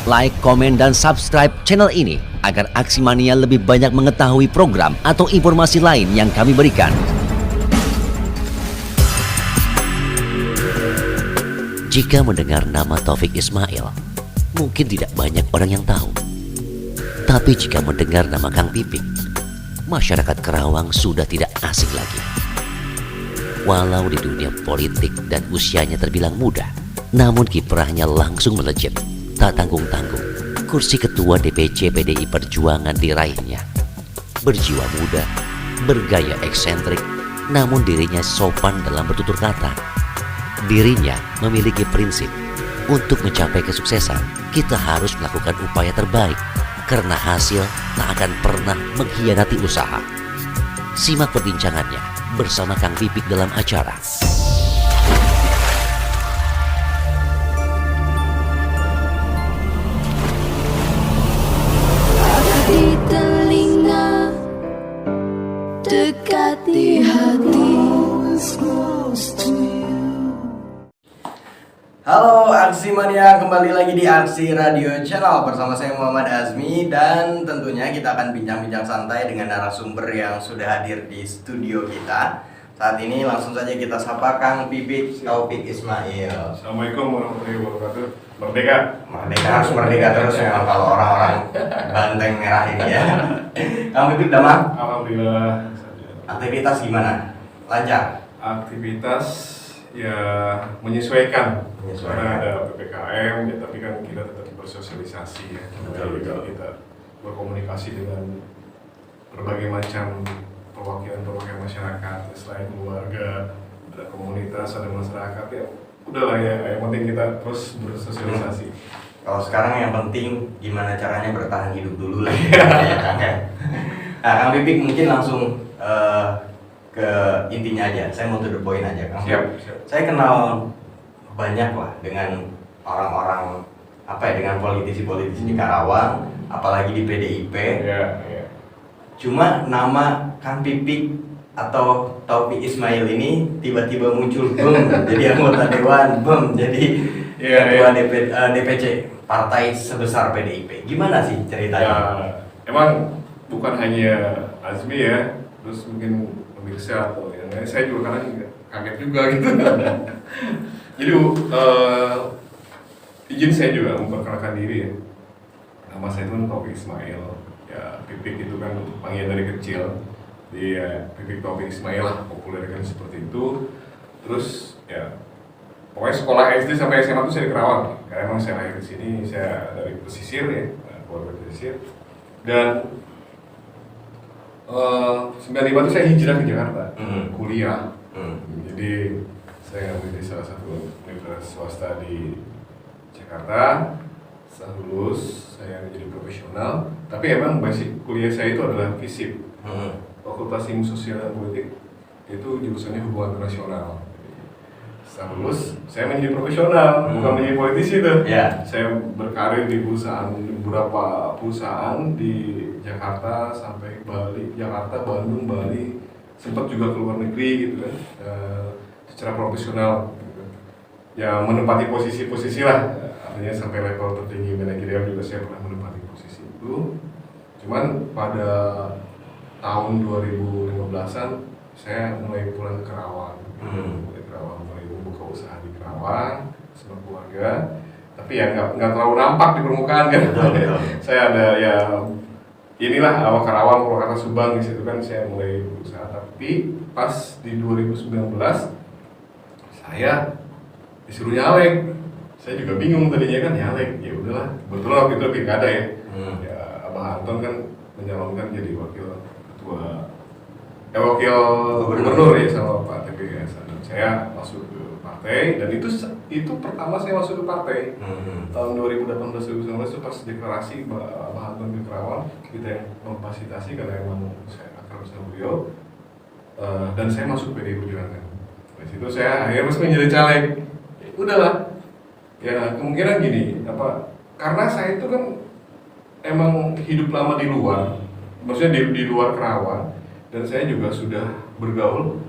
like, komen, dan subscribe channel ini agar Aksi Mania lebih banyak mengetahui program atau informasi lain yang kami berikan. Jika mendengar nama Taufik Ismail, mungkin tidak banyak orang yang tahu. Tapi jika mendengar nama Kang Pipik, masyarakat Kerawang sudah tidak asing lagi. Walau di dunia politik dan usianya terbilang muda, namun kiprahnya langsung melejit. Tak tanggung-tanggung, kursi ketua DPC PDI Perjuangan diraihnya. Berjiwa muda, bergaya eksentrik, namun dirinya sopan dalam bertutur kata. Dirinya memiliki prinsip, untuk mencapai kesuksesan, kita harus melakukan upaya terbaik, karena hasil tak akan pernah mengkhianati usaha. Simak perbincangannya bersama Kang Pipik dalam acara di telinga, dekat di hati. Halo Aksi Mania, kembali lagi di Aksi Radio Channel bersama saya Muhammad Azmi. Dan tentunya kita akan bincang-bincang santai dengan narasumber yang sudah hadir di studio kita. Saat ini langsung saja kita sapa Kang Pipik Taufik Ismail. Assalamualaikum warahmatullahi wabarakatuh. Merdeka. Merdeka, harus merdeka terus ya kalau orang-orang banteng merah ini ya. Kang Pipik damang? Alhamdulillah. Aktivitas gimana? Lancar? Aktivitas ya menyesuaikan. Karena ada PPKM ya, tapi kan kita tetap bersosialisasi ya. Betul. Kita berkomunikasi dengan berbagai macam perwakilan masyarakat, selain keluarga, ada komunitas, ada masyarakat ya. Udahlah ya, yang penting kita terus bersosialisasi. Kalau sekarang yang penting gimana caranya bertahan hidup dulu lah ya Kang ya. Nah, Kang Pipik mungkin langsung ke intinya aja. Saya mau to the point aja Kang. Siap. Saya kenal banyak lah dengan orang-orang dengan politisi-politisi di Karawang, apalagi di PDIP. Ya. Cuma nama Kang Pipik atau Taufik Ismail ini tiba-tiba muncul, jadi anggota dewan, jadi ketua DPC partai sebesar PDIP. Gimana sih ceritanya? Ya, emang bukan hanya Azmi ya, terus mungkin pemirsa atau yang lain. Saya juga kadang kaget juga gitu. Jadi izin saya juga memperkenalkan diri ya. Nama saya itu Taufik Ismail. Ya, Pipik itu kan panggilan dari kecil. Dia Pipik Taufik Ismail lah, populer kan seperti itu. Terus ya, pokoknya sekolah SD sampai SMA itu saya di Kerawang. Karena emang saya lahir di sini, saya dari pesisir ya, keluarga pesisir. Dan 95 itu saya hijrah ke Jakarta, kuliah. Jadi saya ngambil di salah satu universitas swasta di Jakarta. Setelah lulus, saya menjadi profesional. Tapi emang basic kuliah saya itu adalah FISIP, Fakultas Ilmu Sosial dan Politik. Itu jurusannya hubungan internasional. Setelah lulus, saya menjadi profesional, bukan menjadi politisi tuh. Yeah. Saya berkarir di beberapa perusahaan di Jakarta sampai Bali, Jakarta, Bandung, Bali, sempat juga ke luar negeri gitu kan, secara profesional. Gitu. Ya menempati posisi-posisi lah. Artinya sampai level tertinggi manajerial juga saya pernah menempati posisi itu. Cuman pada tahun 2015-an saya mulai pulang ke Kerawang. Mulai membuka usaha di Kerawang sama keluarga. Tapi ya nggak terlalu nampak di permukaan kan. Betul. Saya ada ya inilah awal Kerawang, Purwakarta, Subang di situ kan saya mulai berusaha. Tapi pas di 2019 saya disuruh nyalek. Saya juga bingung tadinya kan nyalek, ya udahlah. Kebetulan waktu itu pilkada ya. Ya Abah Anton kan menyalonkan jadi wakil gubernur ya sama Pak TPS. Dan saya masuk ke partai dan itu pertama saya masuk ke partai. Tahun 2018-2019 itu pas deklarasi Abah Anton ke Kerawang, kita yang memfasilitasi karena emang saya akrab sama beliau. Dan saya masuk PDI Perjuangan. Dari situ saya akhirnya masuk menjadi caleg. Udahlah. Ya kemungkinan gini, karena saya itu kan emang hidup lama di luar, maksudnya di luar Kerawang, dan saya juga sudah bergaul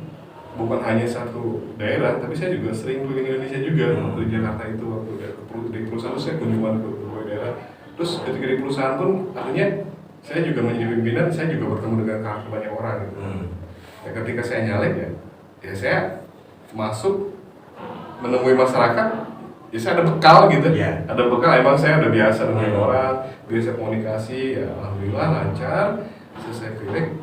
bukan hanya satu daerah, tapi saya juga sering keliling Indonesia juga. Di Jakarta itu waktu di perusahaan saya kunjungan ke berbagai daerah kan. Terus ketika di perusahaan pun artinya saya juga menjadi pimpinan, saya juga bertemu dengan karakter banyak orang gitu. Ya, ketika saya nyalek ya saya masuk menemui masyarakat, ya saya ada bekal gitu. Ada bekal, emang saya udah biasa dengan orang, biasa komunikasi, ya alhamdulillah lancar. Selesai pilek,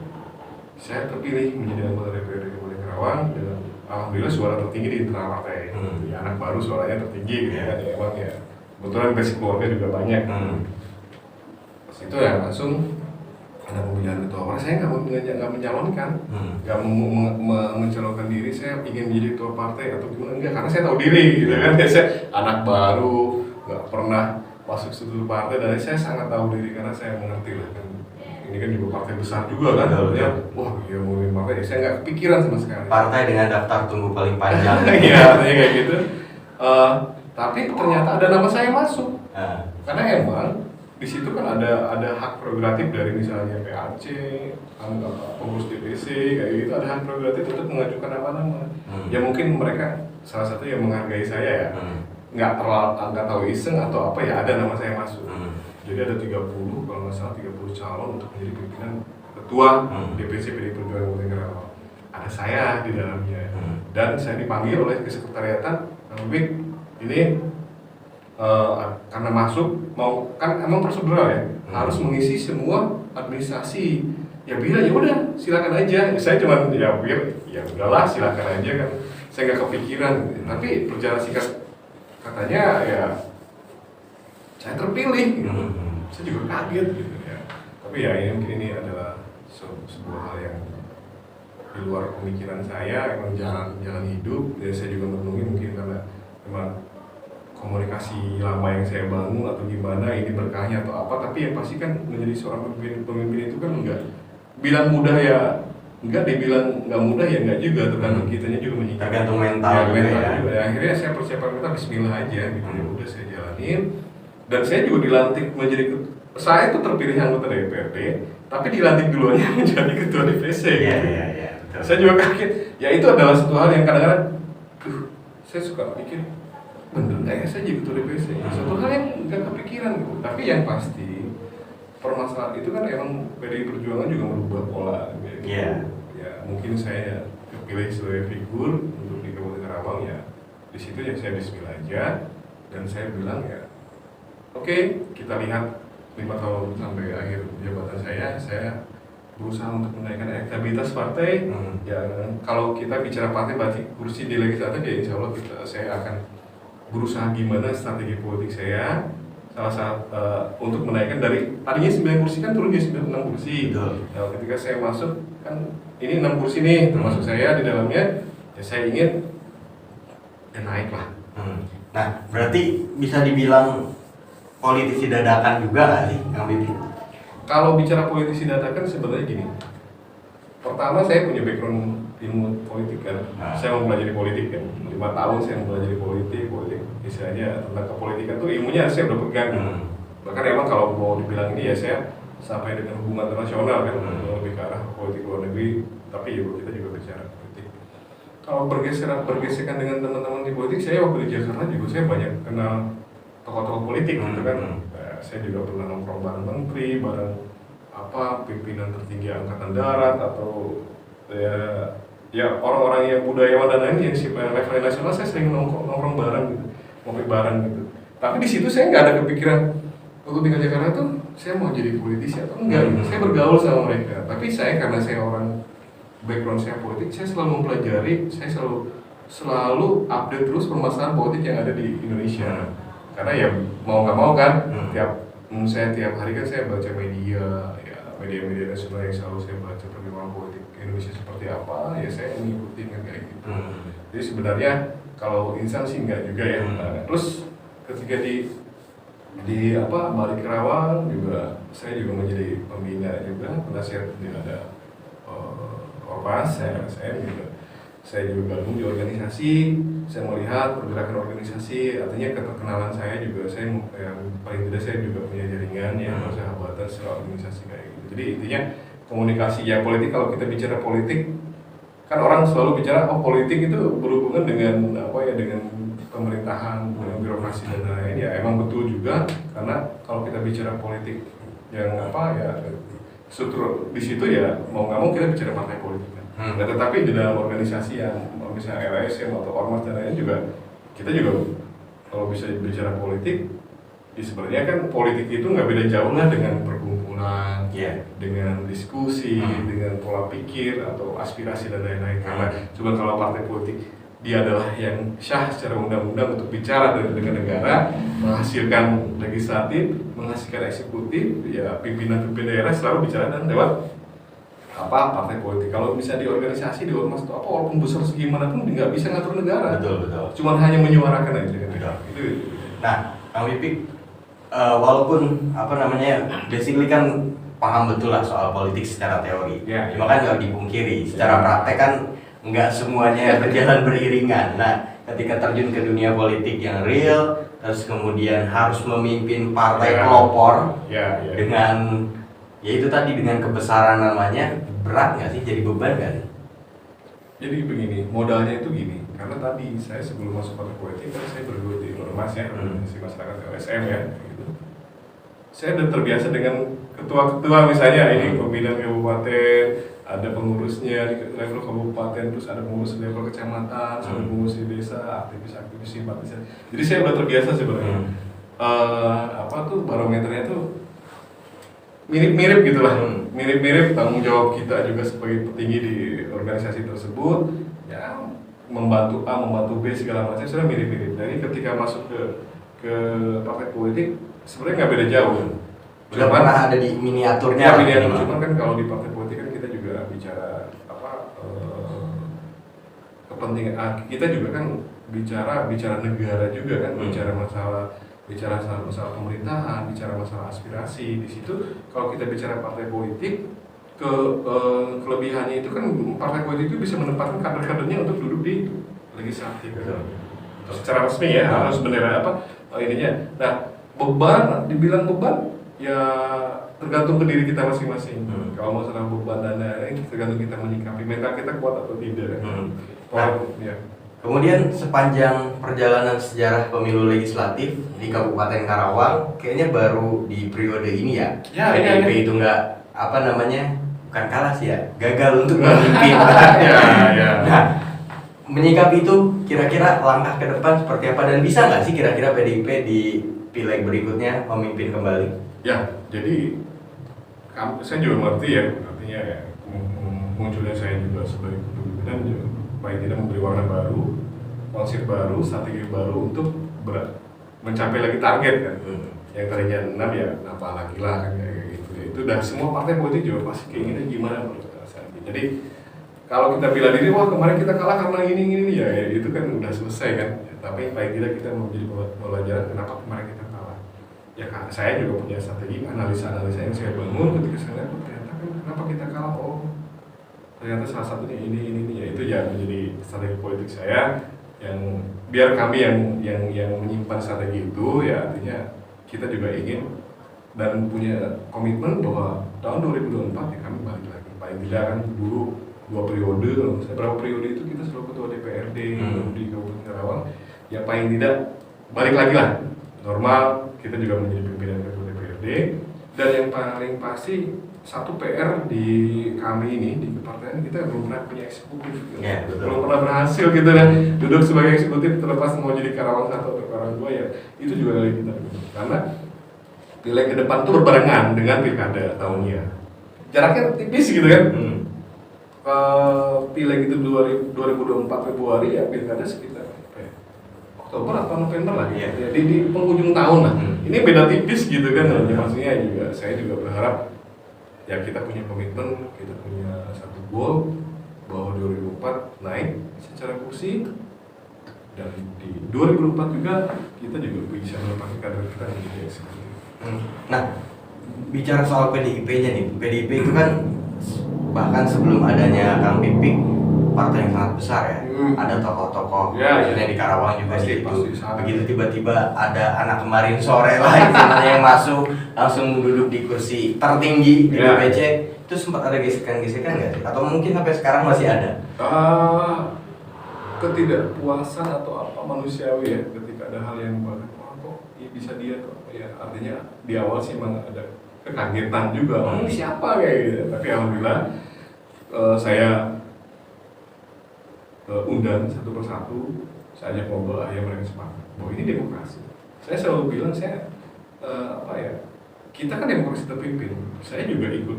saya terpilih menjadi anggota DPRD Kabupaten Karawang dengan alhamdulillah suara tertinggi di internal partai. Ya, anak baru suaranya tertinggi gitu kan, ya emang ya kebetulan basic keluarga juga banyak. Pas itu ya langsung ada pemilihan ketua partai, saya nggak mencalonkan, nggak mencalonkan diri, saya ingin menjadi ketua partai atau gimana, enggak, karena saya tahu diri gitu kan, saya anak baru, nggak pernah masuk struktur partai, dan saya sangat tahu diri karena saya mengerti lah kan, ini kan juga partai besar juga kan, ya, wah iya mau partai, saya nggak kepikiran sama sekali. Partai dengan daftar tunggu paling panjang. Iya, artinya kayak gitu. Tapi ternyata ada nama saya masuk, karena emang di situ kan ada hak prerogatif dari misalnya PAC, pengurus DPC kayak gitu, ada hak prerogatif untuk mengajukan nama-nama. Ya mungkin mereka salah satu yang menghargai saya ya, nggak tahu iseng atau apa ya, ada nama saya masuk. Jadi ada 30 kalau nggak salah 30 calon untuk menjadi pimpinan ketua DPC PDI Perjuangan Kabupaten Karawang. Ada saya di dalamnya, dan saya dipanggil oleh kesekretariatan, Wik, ini karena masuk mau kan emang prosedural ya, harus mengisi semua administrasi. Ya bilang ya udah silakan aja. Saya cuma ya udahlah silakan aja kan. Saya nggak kepikiran. Tapi berjalan singkat katanya ya saya terpilih. Gitu. Saya juga kaget gitu ya. Tapi ya ini adalah sebuah hal yang di luar pemikiran saya, emang jalan hidup. Ya, saya juga merenungi mungkin karena memang komunikasi lama yang saya bangun atau gimana, ini berkahnya atau apa, tapi yang pasti kan menjadi seorang pemimpin itu kan enggak bilang mudah ya, enggak, dibilang enggak mudah ya enggak juga, tergantung kitanya juga menyikapi, tergantung mental ya, juga ya. juga. Akhirnya saya persiapan mental bismillah aja gitu, ya udah saya jalanin, dan saya juga dilantik menjadi saya itu terpilih anggota DPRD, tapi dilantik duluannya menjadi ketua DPC. Saya juga kaget, ya itu adalah satu hal yang kadang-kadang saya suka pikir, bener nggak ya saya jadi ketua DPC? Satu hal yang nggak kepikiran gitu. Tapi yang pasti permasalahan itu kan emang PDI Perjuangan juga merubah pola gitu. Ya mungkin saya terpilih sebagai figur untuk di Kabupaten Karawang, ya di situ ya saya bismillah aja, dan saya bilang ya oke, kita lihat 5 tahun sampai akhir jabatan saya berusaha untuk menaikkan elektabilitas partai. Ya kalau kita bicara partai berarti kursi di legislatif, ya insya Allah saya akan berusaha gimana strategi politik saya salah satu untuk menaikkan dari tadinya 9 kursi kan turun jadi 6 kursi. Nah, ketika saya masuk kan ini 6 kursi nih termasuk saya di dalamnya, ya saya ingin ya naik lah. Nah berarti bisa dibilang politisi dadakan juga nggak sih Kang Pipin? Kalau bicara politisi dadakan sebenarnya gini, pertama saya punya background ilmu politik kan, saya mempelajari politik kan, 5 tahun saya mempelajari politik istilahnya tentang kepolitikan tuh ilmunya saya udah pegang. Bahkan emang kalau mau dibilang ini ya saya sampai dengan hubungan internasional kan, lebih ke arah politik luar negeri, tapi ya kita juga bicara politik. Kalau bergesekan dengan teman-teman di politik, saya waktu di Jakarta juga saya banyak kenal tokoh-tokoh politik gitu kan. Saya juga pernah nongkrong bareng menteri, bareng pimpinan tertinggi angkatan darat, atau ya orang-orang yang budayawan dan lain yang level nasional, saya sering nongkrong bareng gitu, ngopi bareng gitu. Tapi di situ saya nggak ada kepikiran waktu tinggal di Jakarta tuh saya mau jadi politisi atau enggak gitu. Saya bergaul sama mereka, tapi karena saya orang background saya politik, saya selalu mempelajari, saya selalu update terus permasalahan politik yang ada di Indonesia. Karena ya mau nggak mau kan, tiap hari kan saya baca media nasional yang selalu saya baca perkembangan politik Indonesia seperti apa, ya saya mengikuti kan kayak gitu. Jadi sebenarnya kalau insan sih enggak juga ya. Terus ketika di balik Karawang juga saya juga menjadi pembina juga, penasihat ada Ormas, saya juga. Saya juga gabung di organisasi, saya melihat pergerakan organisasi, artinya keterkenalan saya juga, paling tidak saya juga punya jaringan ya, persahabatan secara organisasi kayak gitu. Jadi intinya komunikasi ya politik, kalau kita bicara politik, kan orang selalu bicara politik itu berhubungan dengan dengan pemerintahan, dengan birokrasi dan lain-lain, ya emang betul juga karena kalau kita bicara politik yang apa ya struktur di situ ya mau nggak mau kita bicara partai politik kan. Nah, tetapi di dalam organisasi yang misalnya LSM atau ormas dan lain juga kita juga kalau bisa bicara politik, ya sebenarnya kan politik itu nggak beda jauh lah dengan perkumpulan, dengan diskusi, dengan pola pikir atau aspirasi dan lain-lain. Karena cuma kalau partai politik dia adalah yang syah secara undang-undang untuk bicara dengan negara, menghasilkan legislatif, menghasilkan eksekutif, ya pimpinan-pimpinan daerah selalu bicara dan lewat apa partai politik. Kalau bisa di organisasi, di ormas itu apa walaupun besar segimana pun nggak bisa ngatur negara. Betul. Cuman hanya menyuarakan aja. Itu. Nah, Kang Pipik, walaupun apa namanya, basically kan paham betul lah soal politik secara teori. Cuma kan nggak dipungkiri, secara praktek kan nggak semuanya berjalan beriringan. Nah, ketika terjun ke dunia politik yang real, terus kemudian harus memimpin partai pelopor dengan ya itu tadi dengan kebesaran namanya, berat nggak sih, jadi beban nggak sih? Jadi begini, modalnya itu gini, karena tadi saya sebelum masuk partai politik kan saya bergelut di ormas ya, organisasi masyarakat LSM ya, gitu. Saya udah terbiasa dengan ketua-ketua misalnya ini pembinaan kabupaten, ada pengurusnya di level kabupaten, terus ada pengurus di level kecamatan, ada pengurus di desa, aktivis-aktivis simpatisan. Jadi saya udah terbiasa sebenarnya. Apa tuh barometernya tuh mirip-mirip gitulah, mirip-mirip tanggung jawab kita juga sebagai petinggi di organisasi tersebut, ya membantu A, membantu B segala macam sudah mirip-mirip. Jadi ketika masuk ke partai politik sebenarnya nggak beda jauh. Udah pernah ada di miniaturnya. Ya, miniatur. Cuman kan kalau di partai politik kan kita juga bicara apa kepentingan. Kita juga kan bicara negara juga kan, bicara masalah pemerintahan, bicara masalah aspirasi. Di situ kalau kita bicara partai politik, kelebihannya itu kan partai politik itu bisa menempatkan kader-kadernya untuk duduk di legislatif. Secara resmi ya, harus bendera apa ininya. Nah, beban, dibilang beban ya tergantung ke diri kita masing-masing. Kalau masalah beban dan lain-lain tergantung kita menyikapi, mental kita kuat atau tidak. Ya. Kemudian sepanjang perjalanan sejarah pemilu legislatif di Kabupaten Karawang, kayaknya baru di periode ini ya, PDIP itu nggak apa namanya, bukan kalah sih ya, gagal untuk memimpin. Nah, menyikapi itu kira-kira langkah ke depan seperti apa dan bisa nggak sih kira-kira PDIP di pileg berikutnya memimpin kembali? Ya, jadi saya juga mengerti ya, artinya ya, munculnya saya juga sebagai pimpinan juga paling tidak memberi warna baru, konsep baru, strategi baru untuk mencapai lagi target kan. Yang tadinya 6 ya nambah lagi lah kayak gitu. Itu udah semua partai politik juga pasti keinginan gimana menurut saya. Jadi kalau kita bela diri, wah kemarin kita kalah karena ini ya itu kan udah selesai kan. Tapi paling tidak kita menjadi pelajaran kenapa kemarin kita kalah. Ya kan saya juga punya strategi analisa yang saya bangun ketika saya lihat ternyata kan kenapa kita kalah, ternyata salah satunya ini ya itu ya menjadi strategi politik saya yang biar kami yang menyimpan strategi itu ya artinya kita juga ingin dan punya komitmen bahwa tahun 2024 ya kami balik lagi paling tidak kan dulu 2 periode, berapa periode itu kita selalu ketua DPRD di Kabupaten Karawang ya paling tidak balik lagi lah normal kita juga menjadi pimpinan ketua DPRD dan yang paling pasti satu PR di kami ini di kepartaian kita belum pernah punya eksekutif, belum pernah berhasil gitu kan duduk sebagai eksekutif terlepas mau jadi Karawang 1 atau Karawang 2 ya itu juga dari kita karena pileg ke depan itu berbarengan dengan pilkada tahunnya jaraknya tipis gitu kan. Pileg itu 2024 Februari ya pilkada sekitar Oktober atau November lah ya. Di penghujung tahun lah. Ini beda tipis gitu kan. Maksudnya juga saya juga berharap ya kita punya komitmen, kita punya satu goal bahwa 2024 naik secara kursi dan di 2024 juga kita juga bisa menempatkan kader kita menjadi eksekutif. Nah, bicara soal PDIP-nya nih, PDIP itu kan bahkan sebelum adanya Kang Pipik partai yang sangat besar ya. Ada tokoh-tokoh maksudnya di Karawang juga pasti, gitu. Begitu tiba-tiba ada anak kemarin sore lah istilahnya yang masuk langsung duduk di kursi tertinggi di DPC, itu sempat ada gesekan-gesekan nggak sih? Atau mungkin sampai sekarang masih ada? ketidakpuasan atau apa manusiawi ya ketika ada hal yang baru, kok ini bisa dia kok ya, artinya di awal sih emang ada kekagetan juga, ini siapa kayak gitu, tapi alhamdulillah saya undang satu persatu, saya ajak ngobrol, akhirnya mereka sepakat bahwa ini demokrasi. Saya selalu bilang kita kan demokrasi terpimpin, saya juga ikut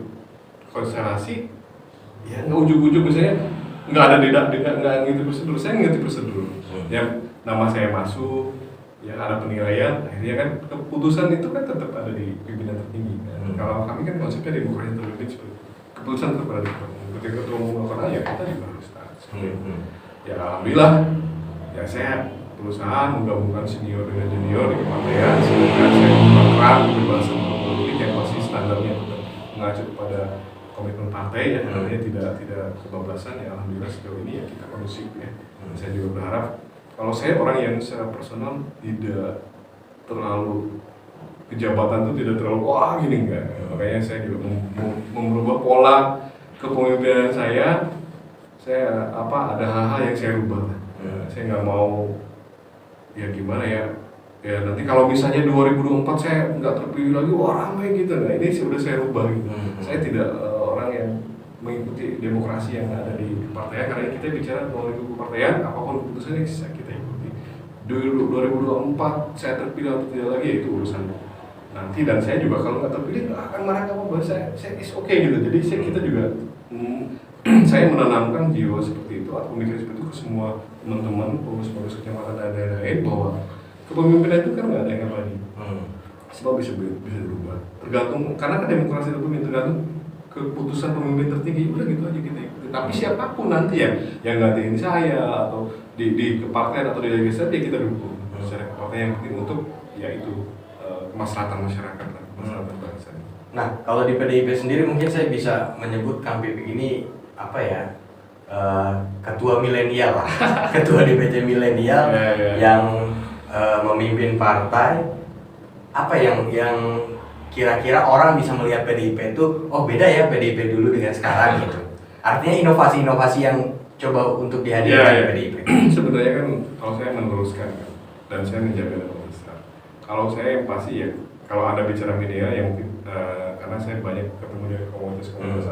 konstelasi, ya nggak ujuk-ujuk misalnya nggak ada nggak ngerti prosedur, saya ngerti prosedur, ya nama saya masuk, ya ada penilaian, akhirnya kan keputusan itu kan tetap ada di pimpinan tertinggi. Kalau kami kan konsepnya demokrasi terpimpin seperti itu, keputusan tetap ada di ketika ketua umum melakukan ya kita juga harus taat. Ya alhamdulillah, ya saya berusaha menggabungkan senior dengan junior di kepartaian, sehingga saya menerapkan kebebasan politik yang masih standarnya tetap mengacu pada komitmen partai ya, artinya tidak kebablasan ya. Alhamdulillah sejauh ini ya kita kondusif ya. Saya juga berharap kalau saya orang yang secara personal tidak terlalu kejabatan itu tidak terlalu wah gini enggak, makanya saya juga merubah pola kepemimpinan saya ada hal-hal yang saya rubah. Saya nggak mau ya gimana ya nanti kalau misalnya 2024 saya nggak terpilih lagi wah ramai gitu, nah ini sudah saya rubah gitu. Saya tidak orang yang mengikuti demokrasi yang ada di kepartaian, karena kita bicara melalui kepartaian apapun keputusannya bisa kita ikuti. 2024 saya terpilih atau tidak lagi ya itu urusan nanti, dan saya juga kalau nggak terpilih nggak akan marah apa-apa, saya is okay gitu. Jadi kita juga saya menanamkan jiwa seperti itu atau pemikiran seperti itu ke semua teman-teman pengurus-pengurus kecamatan dan lain-lain, bahwa kepemimpinan itu kan nggak ada yang abadi, sebab bisa berubah tergantung, karena kan demokrasi itu tergantung keputusan pemimpin tertinggi, udah gitu aja kita ikuti. Tapi siapapun nanti yang gantiin saya atau di kepartaian atau di legislatif kita dukung secara kepartaian, yang penting untuk yaitu kemaslahatan masyarakat dan kemaslahatan bangsa. Nah, kalau di PDIP sendiri mungkin saya bisa menyebut Kang Pipik ini apa ya, ketua milenial lah, ketua DPC milenial yang memimpin partai. Apa yang kira-kira orang bisa melihat PDIP itu, oh beda ya PDIP dulu dengan sekarang gitu. Artinya inovasi-inovasi yang coba untuk dihadirkan di PDIP. Sebenarnya kan kalau saya meneruskan dan saya menjaga nama besar. Kalau saya yang pasti ya, kalau Anda bicara media ya mungkin karena saya banyak ketemu dengan komunitas-komunitas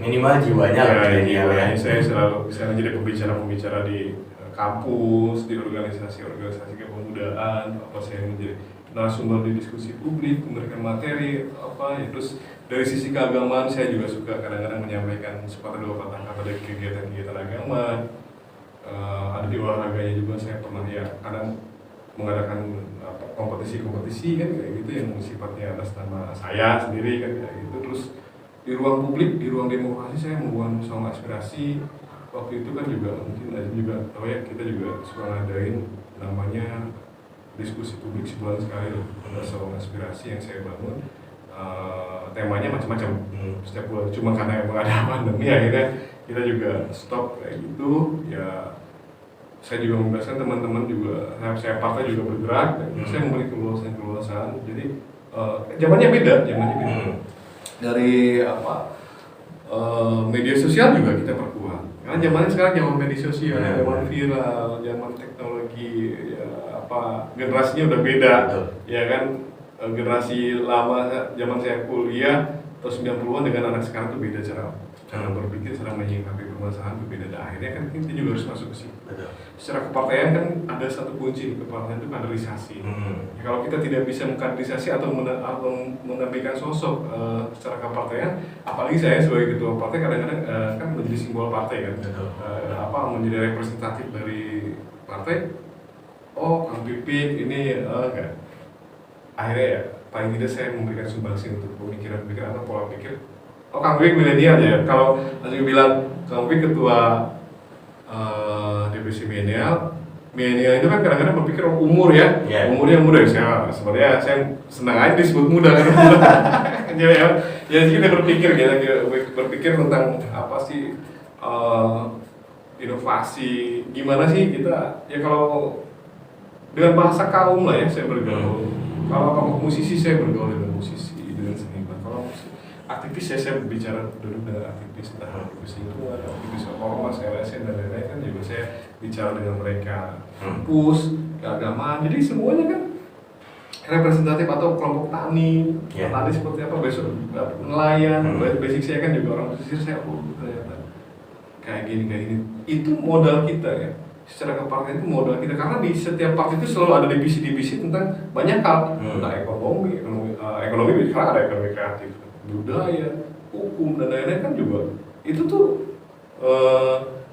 minimal jiwanya ya. Saya selalu bisa menjadi pembicara-pembicara di kampus, di organisasi-organisasi kepemudaan, saya menjadi narasumber di diskusi publik, memberikan materi ya. Terus dari sisi keagamaan saya juga suka kadang-kadang menyampaikan sepatah dua patah kata dari kegiatan-kegiatan agama. Ada di olahraganya juga saya pernah ya kadang mengadakan kompetisi-kompetisi kan kayak gitu yang sifatnya atas nama saya sendiri kan kayak gitu. Terus di ruang publik, di ruang demokrasi saya membuat soal aspirasi. Waktu itu kan juga mungkin juga tahu ya, kita juga suka ngadain namanya diskusi publik sebulan sekali loh, ada soal aspirasi yang saya bangun. Temanya macam-macam setiap bulan, cuma karena emang ada pandemi akhirnya kita juga stop kayak gitu ya. Saya juga membebaskan teman-teman juga, saya partai juga bergerak dan saya memberi keluasan. Jadi zamannya beda. Dari media sosial juga kita perkuat. Karena zamannya sekarang zaman media sosial, zaman viral, zaman teknologi, ya generasinya udah beda. Ya kan, generasi lama zaman saya kuliah atau 90-an dengan anak sekarang tuh beda cara berpikir, cara menyikapi permasalahan berbeda. Dan akhirnya kan kita juga harus masuk ke situ. Secara kepartaian kan ada satu kunci di kepartaian itu kaderisasi. Ya, kalau kita tidak bisa mengkaderisasi atau menampilkan sosok secara kepartaian, apalagi saya sebagai ketua partai kadang-kadang kan menjadi simbol partai kan, menjadi representatif dari partai. Oh, Kang Pipik ini enggak. Akhirnya ya paling tidak saya memberikan sumbangsi untuk pemikiran-pemikiran atau pola pikir. Oh, Kang Pipik milenial ya. Kalau langsung bilang Kang Pipik ketua DPC milenial itu kan kadang-kadang berpikir umur ya, umurnya muda. Saya sebenarnya saya senang aja disebut muda kan. Ya kita berpikir tentang apa sih inovasi, gimana sih kita ya kalau dengan bahasa kaum lah ya saya bergaul. Kalau musisi saya bergaul dengan musisi, dengan seniman. Kalau aktivis saya berbicara dulu dengan aktivis, entah aktivis lingkungan, aktivis ormas, LSM dan lain-lain kan juga saya bicara dengan mereka, kampus, keagamaan, jadi semuanya kan representatif atau kelompok tani, tani seperti apa, besok nelayan, basic saya kan juga orang pesisir, saya ternyata kayak gini, itu modal kita ya, secara kepartaian itu modal kita, karena di setiap partai itu selalu ada divisi-divisi tentang banyak hal, tentang ekonomi karena ada ekonomi kreatif, budaya, hukum, dan lain-lain kan juga, itu tuh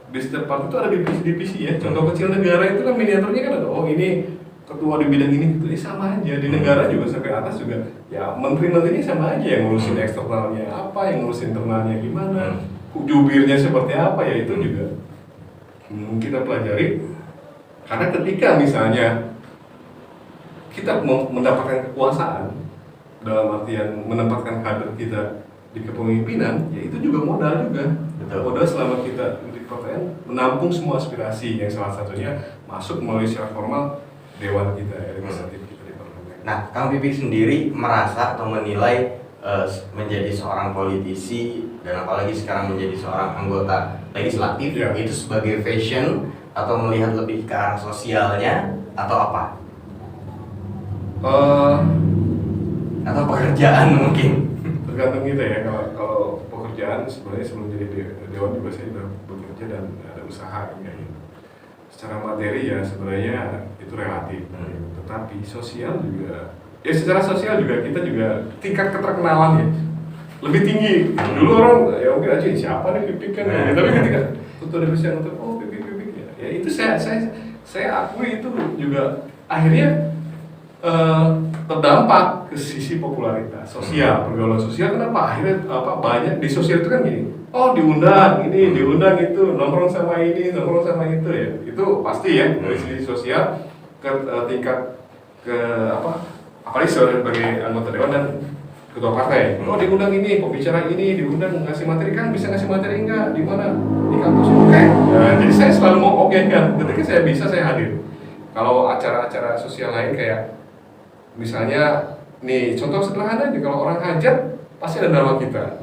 di setiap partai itu ada divisi-divisi ya. Contoh kecil negara itu kan miniaturnya kan ada, oh ini ketua di bidang ini, itu sama aja. Di negara juga sampai atas juga, ya menteri-menterinya sama aja, yang ngurusin eksternalnya apa, yang ngurusin internalnya gimana, jubirnya seperti apa, ya itu juga kita pelajari. Karena ketika misalnya kita mendapatkan kekuasaan, dalam artian menempatkan kader kita di kepemimpinan, ya itu juga modal juga. Modal selama kita di partai menampung semua aspirasi, yang salah satunya masuk melalui secara formal dewan kita, representatif kita di parlemen. Nah, Kang Pipik sendiri merasa atau menilai menjadi seorang politisi dan apalagi sekarang menjadi seorang anggota legislatif itu sebagai fashion atau melihat lebih ke arah sosialnya atau apa? Atau pekerjaan mungkin? Tergantung kita ya. Kalau pekerjaan sebenarnya sebelum jadi dewan juga saya sudah bekerja dan ada usaha gitu. Secara materi ya sebenarnya itu relatif, tetapi sosial juga, ya secara sosial juga kita juga tingkat keterkenalan ya lebih tinggi. Dulu orang ya mungkin aja siapa nih Pipik kan, tapi ketika ketua divisi anggota, oh Pipik ya itu saya akui itu juga akhirnya terdampak ke sisi popularitas sosial, pergaulan sosial. Kenapa? Akhirnya banyak di sosial itu kan gini, oh diundang ini, diundang itu, nongkrong sama ini, nongkrong sama itu ya. Itu pasti ya dari sisi sosial ke tingkat ke apalagi sebagai anggota dewan dan ketua partai. Oh diundang ini, pembicara ini, diundang ngasih materi, kan bisa ngasih materi enggak? Di mana? Di kampus. Oke. Nah, jadi saya selalu mau kan. Ketika saya bisa, saya hadir. Kalau acara-acara sosial lain kayak misalnya nih contoh sederhana nih, kalau orang hajat pasti ada nama kita,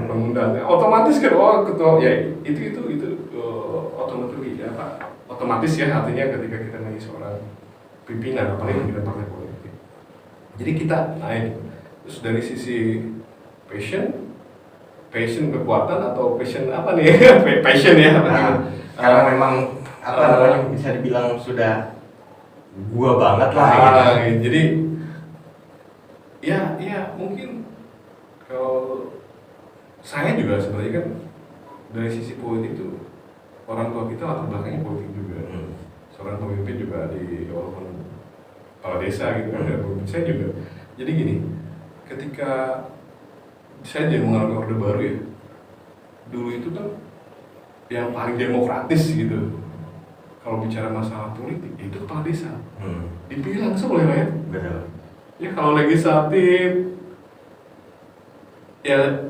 mengundang, otomatis kan ketua ya itu otomatis ya, artinya ketika kita menjadi seorang pimpinan apalagi pimpinan partai politik, jadi kita naik. Terus dari sisi passion kekuatan atau passion apa nih passion ya karena memang namanya bisa dibilang sudah gua banget lah gitu. Jadi ya mungkin kalau saya juga sebenarnya kan dari sisi politik itu orang tua kita latar belakangnya politik juga. Seorang pemimpin juga walaupun kepala desa gitu kan, saya juga. Jadi gini, ketika saya jadi mengalami orde baru ya, dulu itu kan yang paling demokratis gitu. Kalau bicara masalah politik, itu kepala desa. Dipilih langsung oleh rakyat. Ya kalau legislatif, ya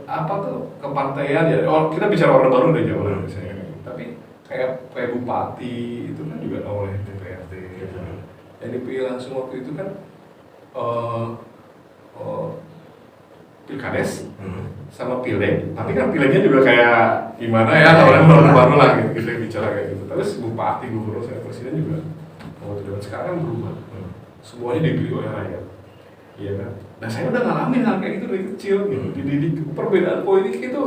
kepartaian ya. Oh kita bicara orde baru deh jauh lah misalnya. Tapi kayak bupati itu kan juga oleh DPRD. Yang dipilih langsung waktu itu kan pilkades sama pileg, tapi kan pilegnya juga kayak gimana ya, orang baru lah gitu, kita bicara kayak gitu. Terus bupati, gubernur, saya presiden juga waktu sekarang berubah, semuanya dipilih oleh rakyat, iya kan? Nah saya udah ngalamin hal kayak gitu dari kecil, gitu. Dididik perbedaan politik itu,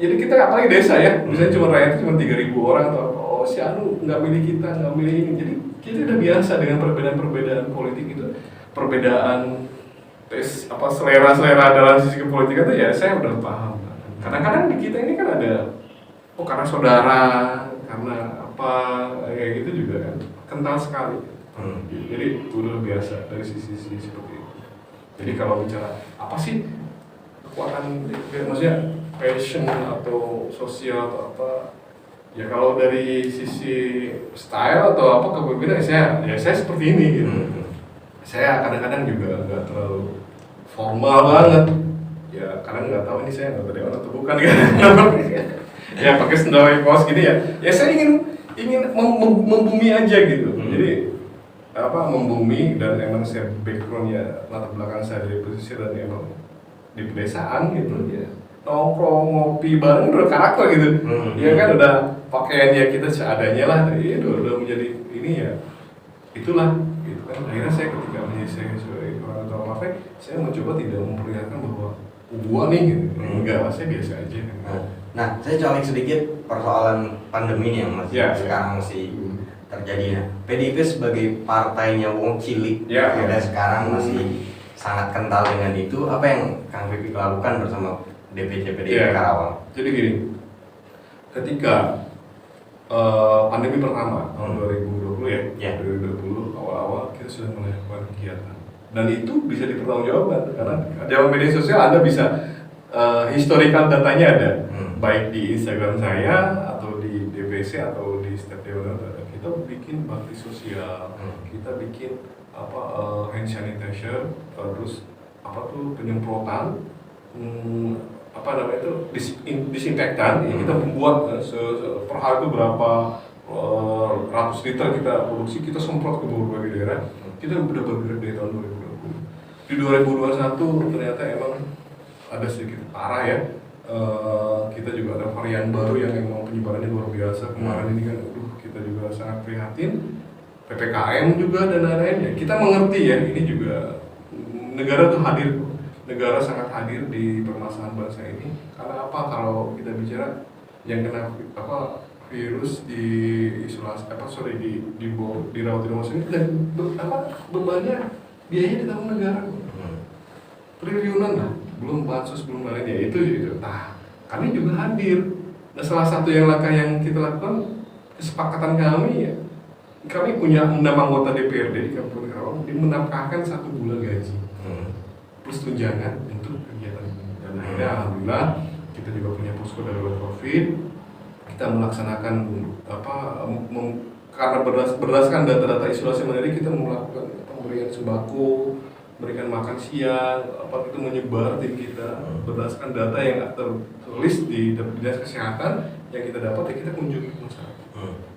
jadi kita apalagi desa ya, misalnya cuma rakyat cuma 3.000 orang atau oh si Anu nggak milih kita, nggak milih ini, jadi kita udah biasa dengan perbedaan politik itu, perbedaan selera dalam sisi kepolitikan itu ya saya udah paham. Kadang-kadang di kita ini kan ada karena saudara, karena apa kayak gitu juga kan kental sekali. Jadi udah biasa dari sisi seperti itu. Jadi kalau bicara apa sih kekuatan, maksudnya passion atau sosial atau apa, ya kalau dari sisi style atau apa kepemimpinan saya seperti ini gitu. Saya kadang-kadang juga nggak terlalu formal banget, ya kadang nggak tahu ini saya nggak dewan atau bukan kan. Ya pakai sendal kaos gini ya saya ingin membumi aja gitu. Jadi membumi, dan emang saya backgroundnya latar belakang saya dari pesisir dan emang di pedesaan gitu ya, nongkrong ngopi bareng udah karakter gitu. Ya kan udah pakaian ya kita seadanya lah, ya udah menjadi ini ya itulah gitu kan. Akhirnya saya ketika menjadi saya sebagai orang tua partai, saya mencoba tidak memperlihatkan bahwa gua nih gitu. Enggak lah, saya biasa aja kan. Nah, saya colek sedikit persoalan pandemi nih yang masih sekarang masih terjadi. Nah, PDIP sebagai partainya wong cilik dan sekarang masih sangat kental dengan itu. Apa yang Kang Pipik lakukan bersama DPC PDIP Karawang? Jadi gini, ketika pandemi pertama tahun 2020 ya, 2020 awal-awal kita sudah melakukan kegiatan dan itu bisa dipertanggungjawabkan karena zaman media sosial Anda bisa historical datanya ada, baik di Instagram saya atau di DPC atau di setiap dewan kita bikin bakti sosial, kita bikin hand sanitizer, terus penyemprotan disinfektan. Kita membuat per hari itu berapa ratus liter kita produksi, kita semprot ke berbagai daerah. Kita udah bergerak dari tahun 2020. Di 2021 ternyata emang ada sedikit parah ya. Kita juga ada varian baru yang emang penyebarannya luar biasa. Kemarin ini kan kita juga sangat prihatin. PPKM juga dan lain-lainnya. Kita mengerti ya, ini juga negara tuh hadir, negara sangat hadir di permasalahan bangsa ini. Karena apa? Kalau kita bicara yang kena virus di isolasi dirawat di rumah sakit dan bebannya biayanya ditanggung negara. Triliunan lah, belum bansos, belum lainnya itu. Nah, kami juga hadir. Nah, salah satu langkah yang kita lakukan, kesepakatan kami ya, kami punya 6 anggota DPRD di Kabupaten Karawang, dia menafkahkan 1 bulan gaji plus tunjangan untuk kegiatan ini. Dan akhirnya alhamdulillah kita juga punya posko darurat COVID. Kita melaksanakan karena berdasarkan data-data isolasi mandiri, kita melakukan pemberian sembako, memberikan makan siang, itu menyebar tim kita berdasarkan data yang tertulis di Dinas Kesehatan yang kita dapat, ya kita kunjungi ke masyarakat.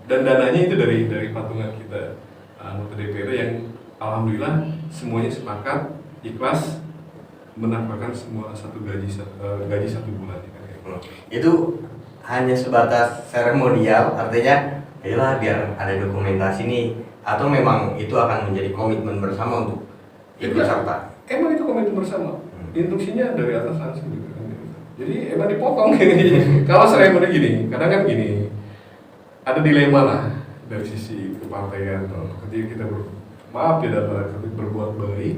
Dan dananya itu dari patungan kita anggota DPR yang alhamdulillah semuanya sepakat ikhlas menafkahkan semua gaji 1 bulan. Itu hanya sebatas seremonial, artinya yalah biar ada dokumentasi nih, atau memang itu akan menjadi komitmen bersama untuk ikut serta? Emang itu komitmen bersama. Instruksinya dari atas langsung juga kan. Jadi emang dipotong. Kalau seremoni gini, kadang kan gini, ada dilema lah dari sisi kepartaian. Ketika kita berbuat baik,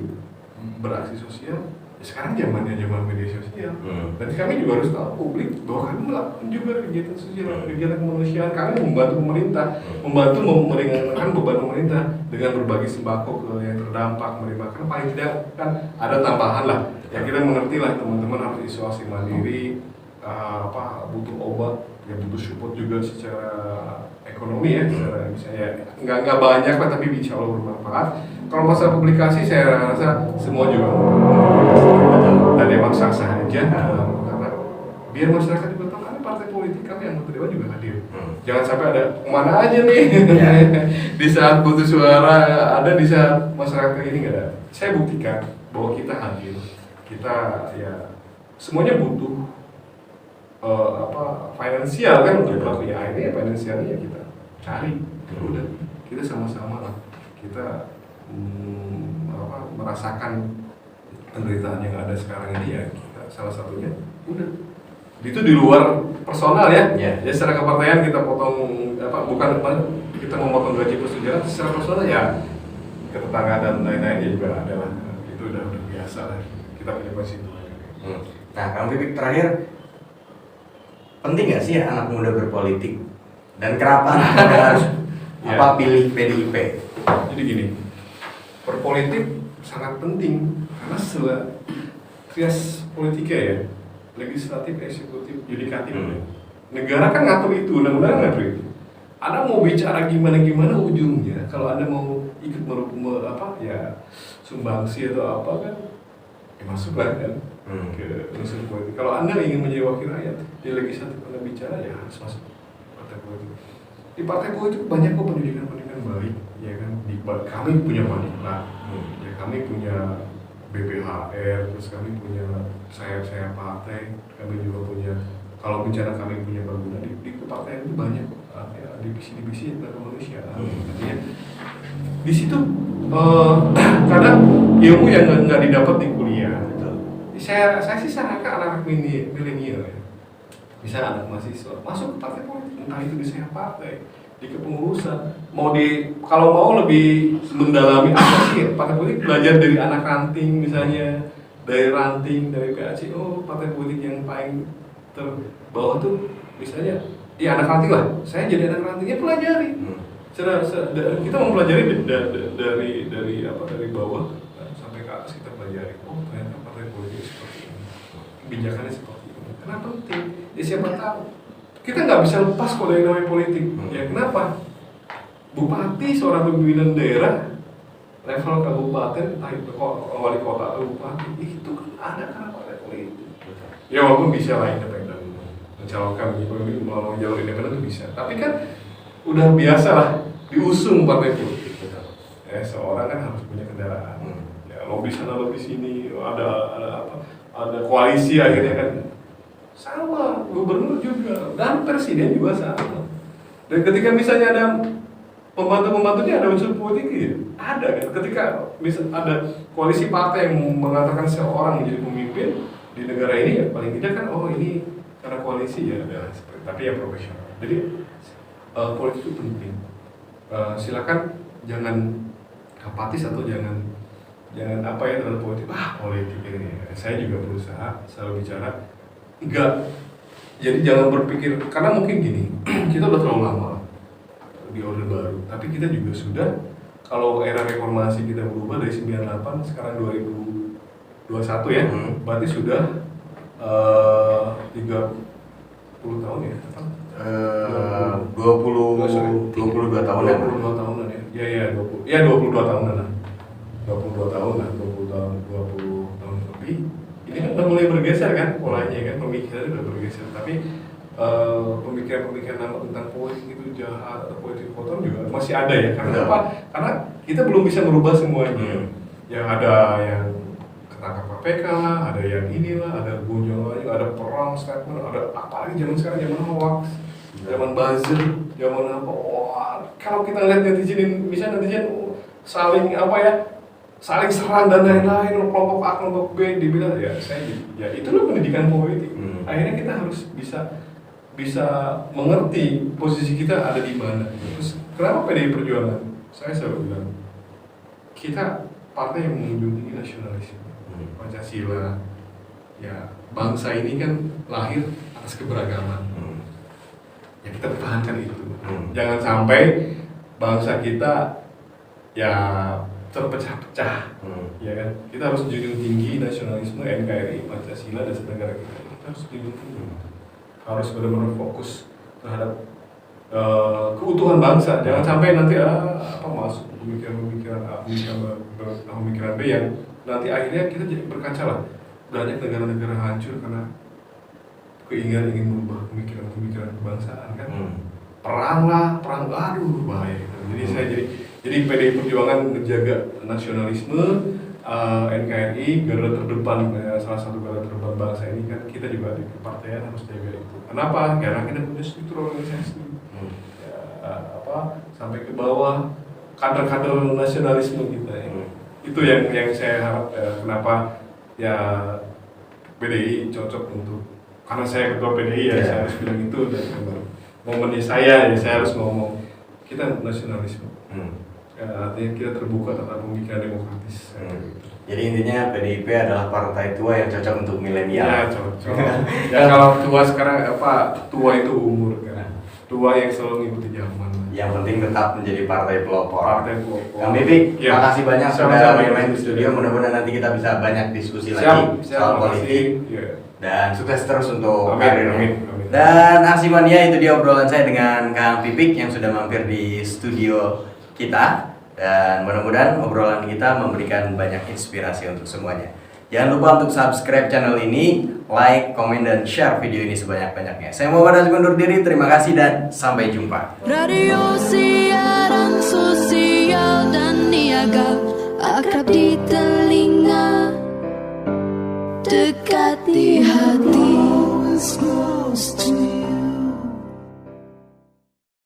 beraksi sosial, ya sekarang zaman media sosial. Dan kami juga harus tahu publik bahwa kami melakukan juga kegiatan sosial, kegiatan kemanusiaan. Kami membantu pemerintah, membantu meringankan beban pemerintah dengan berbagi sembako ke yang terdampak, kan paling tidak kan ada tambahan lah. Ya kita mengerti lah teman-teman harus isolasi mandiri, butuh obat, ya butuh support juga secara ekonomi ya, secara misalnya nggak banyak lah tapi insya Allah bermanfaat. Kalau masalah publikasi saya rasa semua juga dan emang sah-sah aja, karena biar masyarakat juga tahu kami partai politik, kami anggota dewan juga hadir. Jangan sampai ada kemana aja nih di saat butuh suara ada, di saat masyarakat ini nggak ada. Saya buktikan bahwa kita hadir, kita ya semuanya butuh finansial kan untuk pelakunya. Akhirnya finansialnya kita cari, udah kita sama-sama lah kita merasakan penderitaan yang ada sekarang ini ya, kita salah satunya udah itu di luar personal ya. Ya secara kepartaian kita potong bukan kita memotong gaji plus tunjangan, secara personal ya ke tetangga dan lain-lain juga ada lah, itu udah biasa lah kita punya prinsip. Nah, Kang Pipik terakhir, penting nggak sih anak muda berpolitik dan kenapa anak muda harus pilih PDIP? Jadi gini, berpolitik sangat penting karena trias politika ya, legislatif, eksekutif, yudikatif. Negara kan ngatur itu, undang-undang ngatur itu. Anda mau bicara gimana ujungnya, kalau Anda mau ikut sumbangsi atau apa kan, ya masuklah kan ke unsur politik. Kalau Anda ingin menjadi wakil rakyat di legislatif, Anda bicara ya harus masuk partai politik. Di partai politik banyak kok pendidikan baik, ya kan. Kami punya Madiklat, ya kami punya BPHR, terus kami punya sayap partai, kami juga punya, kalau bicara kami punya bangunan di kepartaian itu banyak kok. divisi-divisi tentang kemanusiaan. Artinya di situ kadang ilmu yang nggak didapat di kuliah. Saya sih sarankan anak-anak milenial ya. Bisa anak mahasiswa masuk ke partai politik, entah itu di sebuah partai, di kepengurusan, kalau mau lebih mendalami apa sih partai politik, belajar dari anak ranting misalnya, dari ranting, dari PAC, partai politik yang paling terbawah tuh misalnya, ya anak ranting lah, saya jadi anak rantingnya pelajari. Kita mempelajari dari bawah sampai ke atas, kita pelajari, ternyata partai politik seperti ini, kebijakannya seperti ini, kenapa penting? Ya siapa tahu kita nggak bisa lepas kalau yang namanya politik. Ya kenapa? Bupati, seorang pimpinan daerah level kabupaten, entah itu wali kota atau bupati, itu kan ada karena partai politik. Ya walaupun bisa lah independen, mencalonkan mau jalur independen itu bisa, tapi kan udah biasa lah diusung partai politik. Seorang kan harus punya kendaraan, ya lobby sana lobby sini, ada koalisi akhirnya kan. Sama, gubernur juga, dan presiden juga sama. Dan ketika misalnya ada pembantu-pembantunya ada unsur politik ya, ada kan. Ketika bisa ada koalisi partai yang mengatakan seorang menjadi pemimpin di negara ini, ya paling tidak kan, ini karena koalisi ya, tapi ya profesional. Jadi politik itu penting. Silakan jangan apatis atau jangan apa ya terhadap politik. Politik ini, saya juga berusaha selalu bicara. Enggak, jadi jangan berpikir, karena mungkin gini, kita udah terlalu lama di Orde Baru, tapi kita juga sudah, kalau era reformasi kita berubah dari 98, sekarang 2021 ya, berarti sudah 30 tahun ya? 22 tahunan. 22 tahunan ya, 22 tahunan lah. 22 tahun lebih. Ini kan udah mulai bergeser kan polanya kan, pemikirannya udah bergeser, tapi pemikiran-pemikiran tentang politik itu jahat atau politik kotor juga masih ada ya. Karena apa? Karena kita belum bisa merubah semuanya. Yang ada yang ketangkap KPK lah, ada yang inilah, ada gunjung lagi, ada perang statement, ada apalagi zaman sekarang, zaman hoax, zaman buzzer, zaman apa? Kalau kita lihat netizen, misalnya netizen saling saling serang dan lain-lain, kelompok A, kelompok B, dibilang ya itulah pendidikan politik. Akhirnya kita harus bisa mengerti posisi kita ada di mana. Terus kenapa PDI Perjuangan? Saya selalu bilang kita partai yang menjunjung tinggi nasionalisme, Pancasila. Ya bangsa ini kan lahir atas keberagaman. Ya kita pertahankan itu. Jangan sampai bangsa kita ya terpecah-pecah, ya kan? Kita harus junjung tinggi nasionalisme, NKRI, Pancasila dan negara kita. Kita harus junjung tinggi, harus benar-benar fokus terhadap keutuhan bangsa. Jangan sampai nanti masuk pemikiran B yang nanti akhirnya kita jadi berkaca lah. Banyak negara-negara hancur karena keinginan ingin merubah pemikiran kebangsaan kan. Perang, aduh bahaya. Jadi PDI Perjuangan menjaga nasionalisme, NKRI, garda terdepan, salah satu garda terdepan bangsa ini kan kita juga di kepartaian harus jaga itu. Kenapa? Karena kita punya struktur organisasi, sampai ke bawah kader-kader nasionalisme kita. Itu yang saya harap. Kenapa ya PDI cocok untuk, karena saya ketua PDI saya harus bilang itu, dan momennya saya harus ngomong kita nasionalisme. Artinya kita terbuka tentang pemikiran demokratis. Jadi intinya PDIP adalah partai tua yang cocok untuk milenial. Ya cocok. Ya kalau tua sekarang tua itu umur kan. Tua yang selalu ngikuti zaman. Yang penting tetap menjadi partai pelopor. Kang Bibik, makasih banyak sudah main-main di studio. Mudah-mudahan nanti kita bisa banyak diskusi lagi soal politik. Dan sukses terus untuk karirnya. Dan Aksi Mania, itu dia obrolan saya dengan Kang Pipik yang sudah mampir di studio kita. Dan mudah-mudahan obrolan kita memberikan banyak inspirasi untuk semuanya. Jangan lupa untuk subscribe channel ini, like, komen, dan share video ini sebanyak-banyaknya. Saya Muhammad Azmi undur diri, terima kasih dan sampai jumpa. Radio siaran sosial dan niaga akrab di telinga.